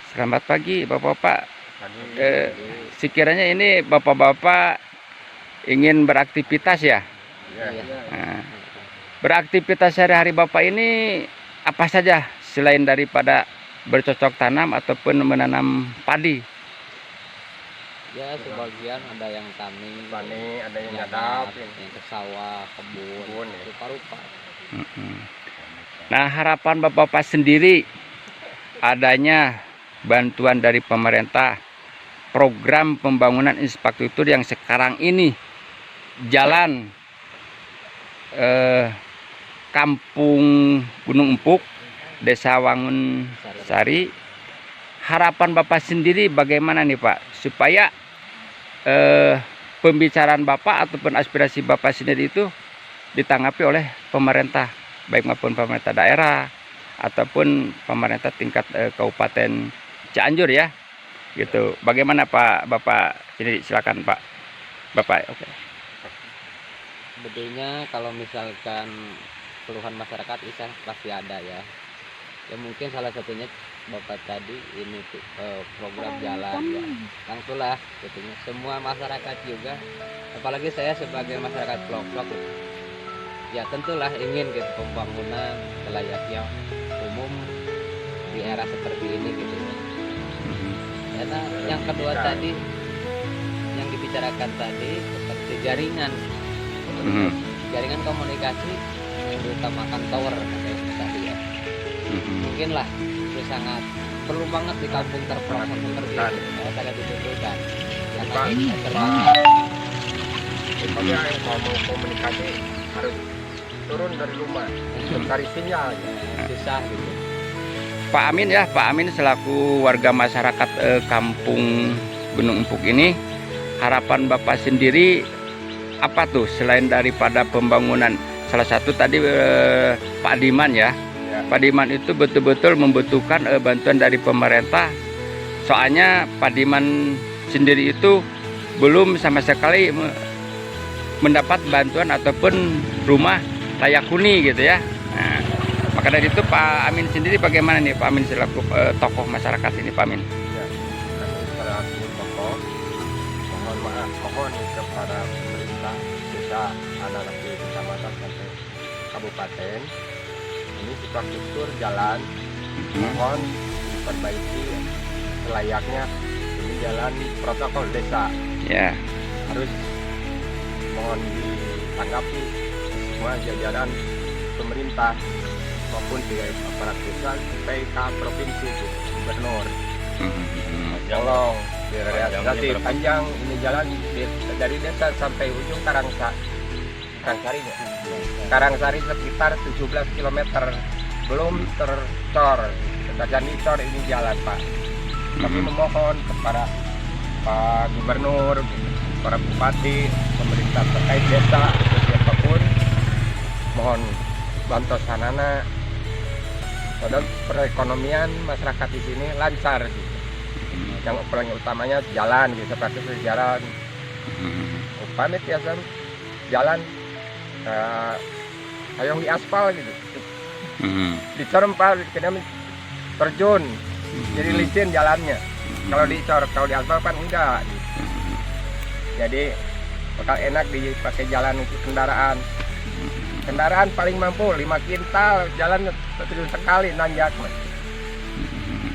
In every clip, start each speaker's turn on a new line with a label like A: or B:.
A: Selamat pagi Bapak-bapak. Sekiranya ini Bapak-bapak ingin beraktivitas ya? Nah, beraktivitas sehari-hari Bapak ini apa saja selain daripada bercocok tanam ataupun menanam padi?
B: Ya, sebagian ada yang tani,
C: ada yang
B: nyadap,
C: nyadap,
B: yang ke sawah, kebun,
C: ya.
B: rupa-rupa.
A: Nah, harapan Bapak-bapak sendiri adanya bantuan dari pemerintah, program pembangunan infrastruktur yang sekarang ini jalan Kampung Gunung Empuk, Desa Wangun Sari. Harapan Bapak sendiri bagaimana nih Pak, supaya pembicaraan Bapak ataupun aspirasi Bapak sendiri itu ditanggapi oleh pemerintah, baik maupun pemerintah daerah ataupun pemerintah tingkat Kabupaten Cianjur ya, gitu. Bagaimana Pak Bapak ini, silakan Pak Bapak. Oke.
B: Sebetulnya kalau misalkan keluhan masyarakat bisa pasti ada ya. Ya mungkin salah satunya Bapak tadi ini program jalan ya. Langsunglah sebetulnya semua masyarakat juga, apalagi saya sebagai masyarakat pelosok ya tentulah ingin gitu pembangunan layaknya umum di era seperti ini gitu. Karena yang kedua tadi yang dibicarakan tadi seperti jaringan komunikasi yang diutamakan tower tadi ya. Mungkinlah itu sangat perlu banget di kampung terpelosok seperti ini, sangat dibutuhkan.
C: Karena yang mau komunikasi harus turun dari rumah, mencari sinyal,
B: susah gitu.
A: Pak Amin ya, Pak Amin selaku warga masyarakat Kampung Gunung Empuk ini, harapan Bapak sendiri apa tuh selain daripada pembangunan? Salah satu tadi Pak Diman ya. Pak Diman itu betul-betul membutuhkan bantuan dari pemerintah. Soalnya Pak Diman sendiri itu belum sama sekali mendapat bantuan ataupun rumah layak huni gitu ya. Nah, maka dari itu Pak Amin sendiri bagaimana nih Pak Amin selaku tokoh masyarakat ini Pak Amin?
C: Ya, kami selaku tokoh mohon kepada pemerintah desa, anak di kecamatan sampai kabupaten, ini infrastruktur jalan mohon diperbaiki selayaknya. Ini jalan protokol desa
A: Ya,
C: harus mohon ditanggapi semua jajaran pemerintah maupun di aparat pusat sampai ke provinsi gubernur. Tolong direalisasi panjang ini jalan dari desa sampai ujung Karangsarinya. Karangsari sekitar 17 km belum tercor. Sebagian dicor ini jalan Pak. Kami memohon kepada Pak Gubernur, para bupati, pemerintah terkait desa atau siapapun, mohon bantuan sanana pada perekonomian masyarakat di sini lancar gitu. Yang paling utamanya jalan gitu, seperti jalan pamit ya jalan hayong di aspal gitu, dicor Pak, kena terjun jadi licin jalannya. Kalau dicor, kalau di aspal kan enggak gitu. Jadi bakal enak dipakai jalan untuk kendaraan paling mampu 5 kintal jalan sekali nanjak.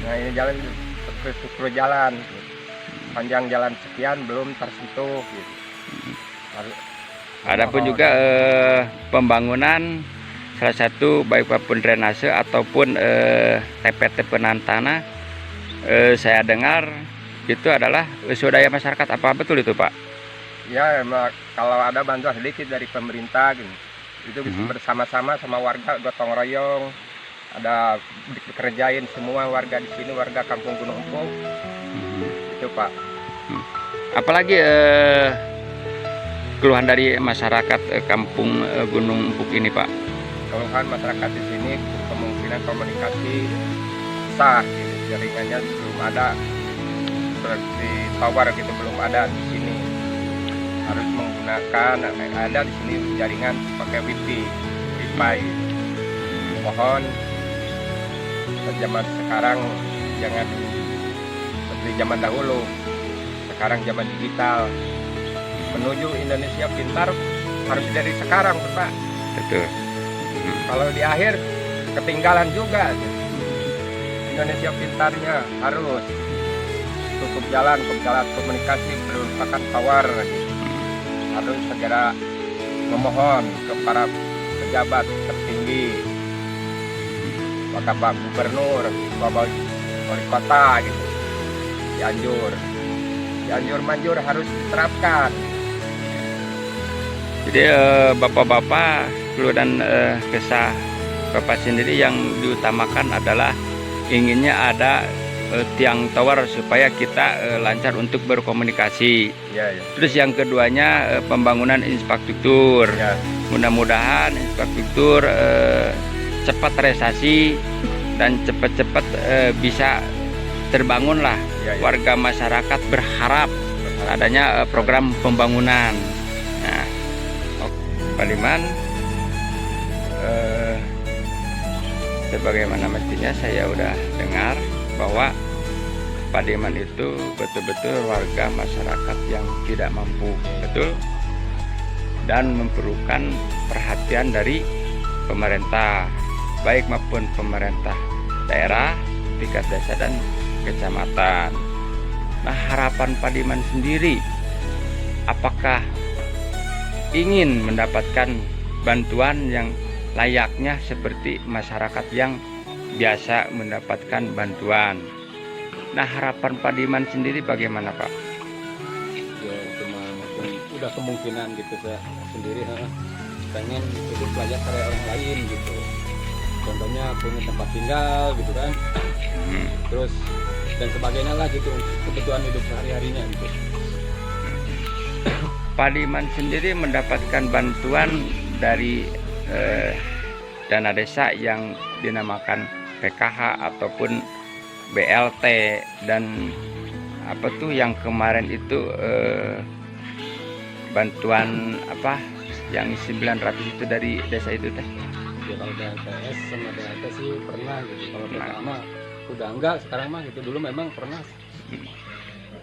C: Nah ini jalan struktur jalan panjang jalan sekian belum tersentuh gitu.
A: Adapun juga pembangunan salah satu baik maupun drainase ataupun TPT penahan tanah, saya dengar itu adalah swadaya masyarakat. Apa betul itu Pak?
C: Ya kalau ada bantuan sedikit dari pemerintah gitu, itu bisa bersama-sama sama warga gotong royong, ada dikerjain semua warga di sini, warga Kampung Gunung Empuk itu Pak.
A: Apalagi keluhan dari masyarakat Kampung Gunung Empuk ini Pak?
C: Keluhan masyarakat di sini kemungkinan komunikasi sah gitu, jaringannya belum ada seperti tower gitu, belum ada di sini, harus gunakan, ada di sini jaringan pakai wifi. Mohon zaman sekarang jangan seperti zaman dahulu. Sekarang zaman digital, menuju Indonesia pintar harus dari sekarang, Pak.
A: Betul.
C: Kalau di akhir ketinggalan juga. Indonesia pintarnya harus tutup jalan komunikasi merupakan power. Harus segera memohon ke para pejabat tertinggi, Pak Gubernur, Bapak Wali Kota gitu. Cianjur manjur harus diterapkan.
A: Jadi bapak-bapak, keluh dan kesah bapak sendiri yang diutamakan adalah inginnya ada tiang tower supaya kita lancar untuk berkomunikasi.
C: Ya.
A: Terus yang keduanya pembangunan infrastruktur.
C: Ya.
A: Mudah-mudahan infrastruktur cepat realisasi dan cepat-cepat bisa terbangun lah.
C: Ya.
A: Warga masyarakat berharap adanya program pembangunan. Nah, Pak Diman, sebagaimana mestinya saya udah dengar bahwa Pak Diman itu betul-betul warga masyarakat yang tidak mampu, betul, dan memerlukan perhatian dari pemerintah, baik maupun pemerintah daerah, tingkat desa dan kecamatan. Nah, harapan Pak Diman sendiri, apakah ingin mendapatkan bantuan yang layaknya seperti masyarakat yang biasa mendapatkan bantuan? Nah, harapan Pak Diman sendiri bagaimana, Pak?
B: Ya cuma mungkin udah kemungkinan gitu saya sendiri pengen hidup layak kayak orang lain gitu. Contohnya punya tempat tinggal gitu kan. Terus dan sebagainya lah gitu, kebutuhan hidup sehari-harinya gitu.
A: Pak Diman sendiri mendapatkan bantuan dari dana desa yang dinamakan PKH ataupun BLT, dan apa tuh yang kemarin itu bantuan apa yang 900 itu dari desa itu teh?
B: Ya kalau BLTS sama BLT sih pernah gitu. Kalau PKH mah udah enggak sekarang mah gitu. Dulu memang pernah.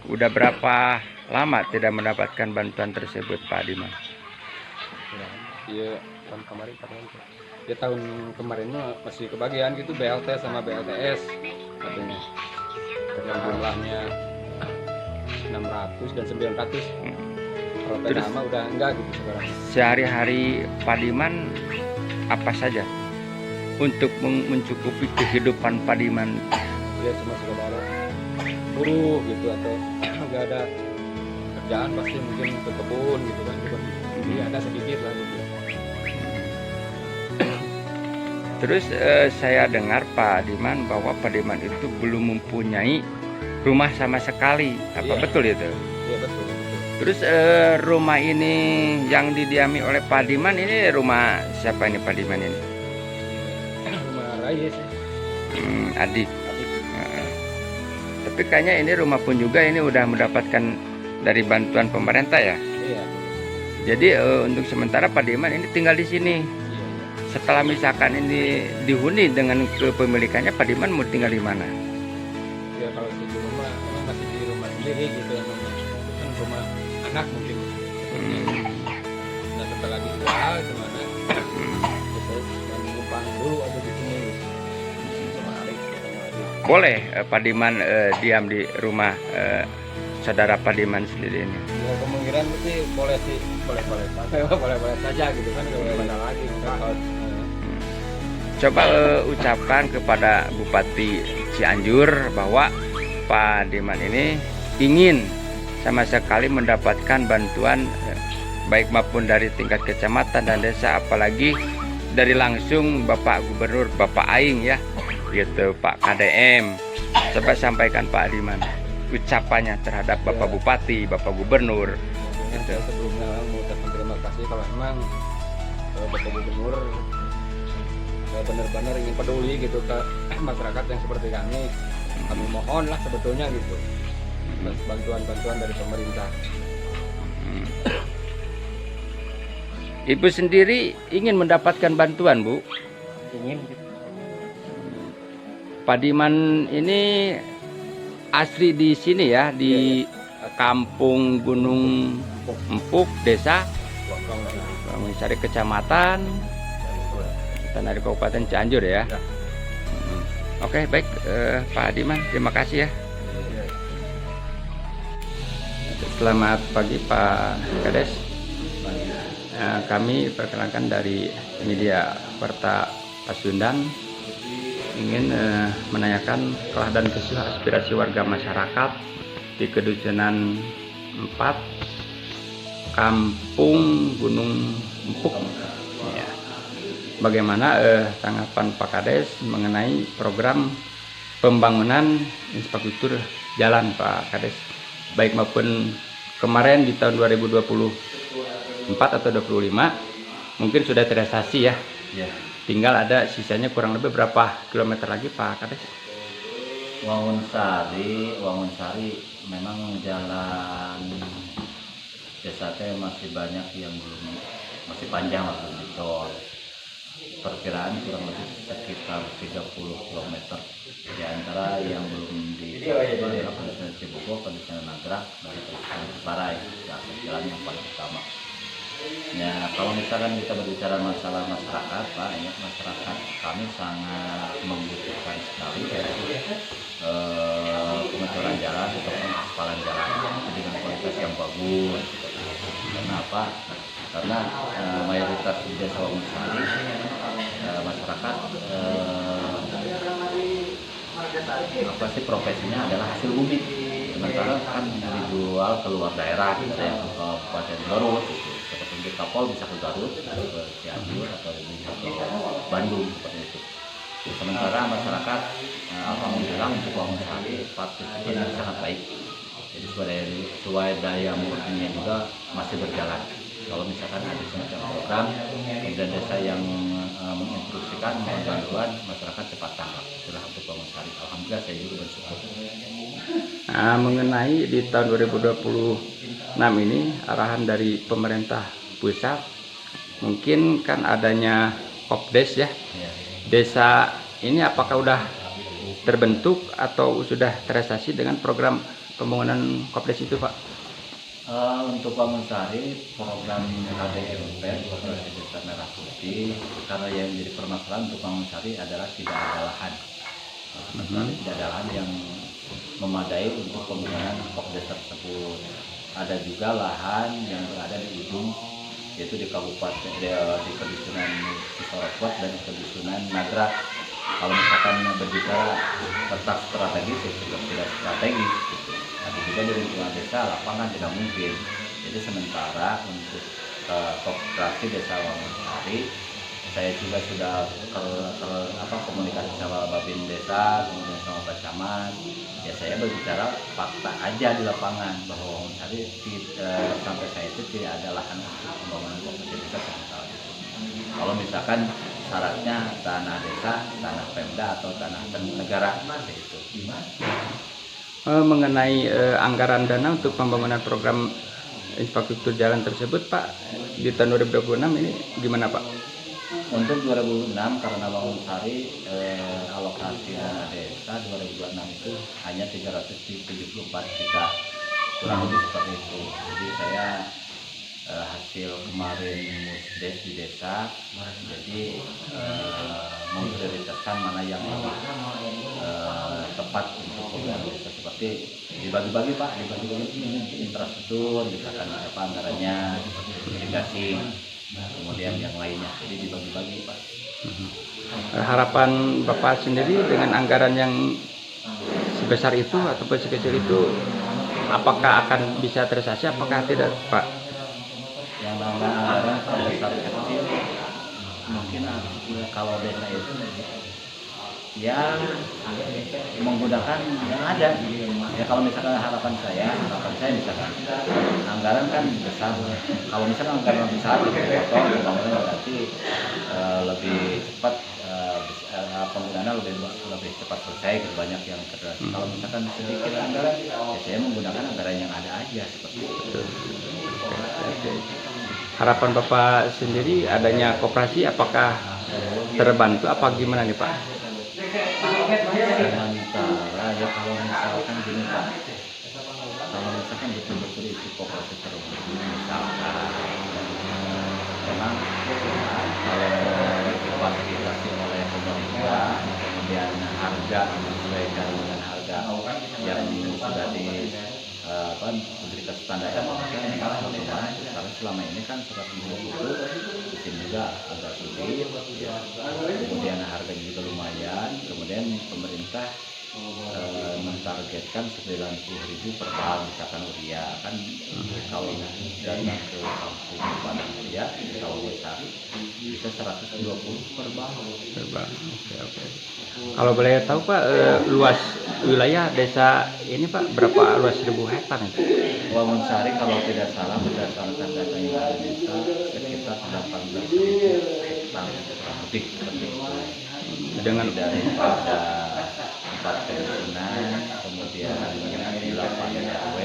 A: Udah berapa lama tidak mendapatkan bantuan tersebut, Pak Diman?
B: Iya, tahun kemarin ya tahun kemarin mah masih kebagian gitu BLT sama BLTS katanya. Yang jumlahnya 600 dan 900. Kalau
A: Terus,
B: PKH mah udah enggak gitu sekarang.
A: Sehari-hari Pak Diman apa saja untuk mencukupi kehidupan Pak Diman?
B: Ya cuma sekedar buruh gitu, atau nggak ada kerjaan pasti mungkin ke kebun gitu kan, jadi ada sedikit lah gitu.
A: Terus saya dengar Pak Diman bahwa Pak Diman itu belum mempunyai rumah sama sekali, apa
B: Iya.
A: betul itu?
B: Iya betul.
A: Terus rumah ini yang didiami oleh Pak Diman ini rumah siapa ini Pak Diman ini?
B: Rumah Rais ya.
A: Adik. Tapi kayaknya ini rumah pun juga ini udah mendapatkan dari bantuan pemerintah ya.
B: Iya.
A: Jadi untuk sementara Pak Diman ini tinggal di sini.
B: Iya.
A: Setelah misalkan ini dihuni dengan kepemilikannya, Pak Diman mau tinggal di mana?
B: Ya kalau di rumah emang masih di rumah sendiri gitu ya, kan rumah anak mungkin. Nah setelah dijual kemana? Terus numpang dulu ada di sini. Sama Arif.
A: Boleh Pak Diman diam di rumah saudara Pak Diman sendiri ini?
B: Ya kemungkinan sih boleh boleh saja gitu kan, nggak boleh lagi enggak.
A: Coba ucapkan kepada Bupati Cianjur bahwa Pak Diman ini ingin sama sekali mendapatkan bantuan baik maupun dari tingkat kecamatan dan desa, apalagi dari langsung Bapak Gubernur, Bapak Aing ya, gitu, Pak KDM. Coba sampaikan Pak Diman ucapannya terhadap Bapak Bupati, Bapak Gubernur.
B: Gitu. Sebelumnya mau ucapkan terima kasih kalau memang Bapak Gubernur benar-benar ingin peduli gitu ke masyarakat yang seperti kami. Kami mohon lah sebetulnya gitu bantuan-bantuan dari pemerintah.
A: Ibu sendiri ingin mendapatkan bantuan, Bu.
C: Ingin
A: Pak Diman ini asli di sini ya, di Kampung Gunung Empuk, Desa Wangunsari, Kecamatan Tanah, Kabupaten Cianjur ya. Oke, baik Pak Diman, terima kasih ya. Selamat pagi Pak Kades. Kami perkenalkan dari media Warta Pasundan, ingin menanyakan kelah dan kesih aspirasi warga masyarakat di Kedusunan 4 Kampung Gunung Empuk. Ya. Bagaimana tanggapan Pak Kades mengenai program pembangunan infrastruktur jalan Pak Kades, baik maupun kemarin di tahun 2024 atau 25 mungkin sudah terrealisasi ya.
D: Ya,
A: Tinggal ada sisanya kurang lebih berapa kilometer lagi Pak Kades?
D: Wangunsari memang jalan desa teh masih banyak yang masih panjang lah belum ditol. Perkiraan kurang lebih sekitar 30 km. Di antara yang belum ditol itu adalah Kedusunan Cibogo, Kedusunan Nagrak, dan Kedusunan Ciparai. Jalan yang paling utama. Ya, kalau misalkan kita berbicara masalah masyarakat, Pak, ya, masyarakat kami sangat membutuhkan sekali pengeboran jalan atau pengaspalan jalan dengan kualitas yang bagus. Kenapa? Karena mayoritas di Desa Wangunsari masyarakat profesinya adalah hasil bumi. Sementara kan dijual keluar daerah, misalnya ke Kabupaten Garut, seperti di Kapol bisa ke Garut, atau ke Cianjur, atau bisa ke Bandung seperti itu. Sementara masyarakat alhamdulillah untuk Wangunsari partisipasinya sangat baik. Jadi sesuai daya murninya juga masih berjalan. Kalau misalkan ada semacam program kemudian desa yang menginstruksikan bantuan, masyarakat cepat tanggap. Itulah untuk Wangunsari. Alhamdulillah saya juga bersyukur.
A: Nah, mengenai di tahun 2026 ini arahan dari pemerintah pusat, mungkin kan adanya Kopdes ya.
D: Ya.
A: Desa ini apakah udah terbentuk atau sudah terrealisasi dengan program pembangunan Kopdes itu Pak?
D: Untuk Wangunsari program KDMP Koperasi Desa Merah Putih, karena yang jadi permasalahan untuk Wangunsari adalah tidak ada lahan. Tidak ada lahan yang memadai untuk pembangunan Kopdes tersebut. Ada juga lahan yang berada di ujung, yaitu di Kabupaten di Kedusunan Cisorokot dan Kedusunan Nagrak. Kalau misalkan berbicara letak strategis, ya sudah tidak strategis. Gitu. Tapi juga dari lingkungan desa lapangan tidak mungkin. Jadi sementara untuk koperasi Desa Wangunsari, saya juga sudah komunikasi sama Babin Desa, kemudian sama Pak Camat. Ya saya berbicara fakta aja di lapangan bahwa Wangunsari sampai saya itu tidak ada lahan untuk pembangunan koperasi desa sementara itu. Kalau misalkan syaratnya tanah desa, tanah Pemda atau tanah negara itu.
A: Mengenai anggaran dana untuk pembangunan program infrastruktur jalan tersebut Pak, di tahun 2026 ini gimana Pak?
D: Untuk 2006 karena Wangunsari alokasi dana desa 2026 itu hanya 374 juta, kurang lebih seperti itu. Jadi saya hasil kemarin musdes di desa, jadi memprioritaskan mana yang tepat untuk program desa, seperti dibagi-bagi Pak, dibagi-bagi infrastruktur, misalkan apa anggarannya, seperti irigasi, kemudian yang lainnya, jadi dibagi-bagi Pak.
A: Harapan Bapak sendiri dengan anggaran yang sebesar itu ataupun sekecil itu, apakah akan bisa terrealisasi, apakah tidak Pak?
D: Yang namanya anggaran besar kecil mungkin kalau desa itu ya menggunakan yang ada. Ya kalau misalkan harapan saya misalkan anggaran kan besar, kalau misalkan anggaran besar dipotong pembangunan berarti lebih cepat, penggunaannya lebih cepat selesai, banyak yang terus. Kalau misalkan sedikit anggaran, ya saya menggunakan anggaran yang ada aja seperti itu.
A: harapan Bapak sendiri adanya koperasi apakah terbantu apa gimana nih Pak?
D: Sementara ya kalau misalkan gini Pak, kalau misalkan betul-betul itu koperasi terwujud, misalkan memang kalau difasilitasi oleh pemerintah, kemudian harga disesuaikan dengan harga yang sudah diberikan standar karena selama ini kan 120 di sini juga agak sulit ya. Kemudian harganya juga lumayan, kemudian pemerintah mentargetkan 90.000 per tahun misalkan urea kan kalau datang ke kampung Padang Urea kalau besar bisa 120 per tahun.
A: Oke. Kalau boleh tahu Pak, luas wilayah desa ini Pak berapa luas 1.000 hektar itu?
D: Wangun Sari kalau tidak salah berdasarkan data yang ada di desa sekitar 18.000 hektar kurang lebih seperti itu.
A: Dengan
D: Daripada 4 pensiunan, kemudian 8 RW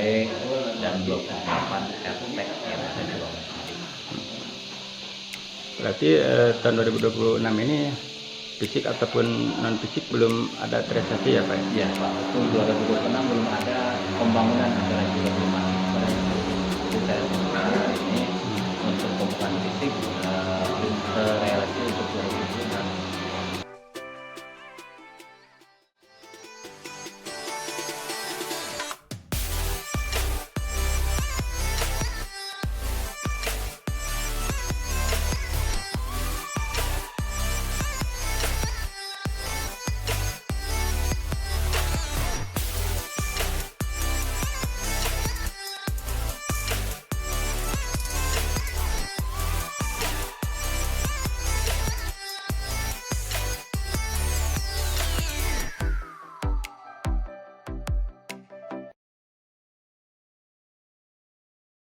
D: dan 28 RT yang ada di Wangun Sari.
A: berarti tahun 2026 ini fisik ataupun non fisik belum ada terrealisasi ya Pak?
D: Ya Pak, untuk 2026 belum ada pembangunan anggaran juga belum masuk pada itu. Jadi saya ini untuk pembukaan fisik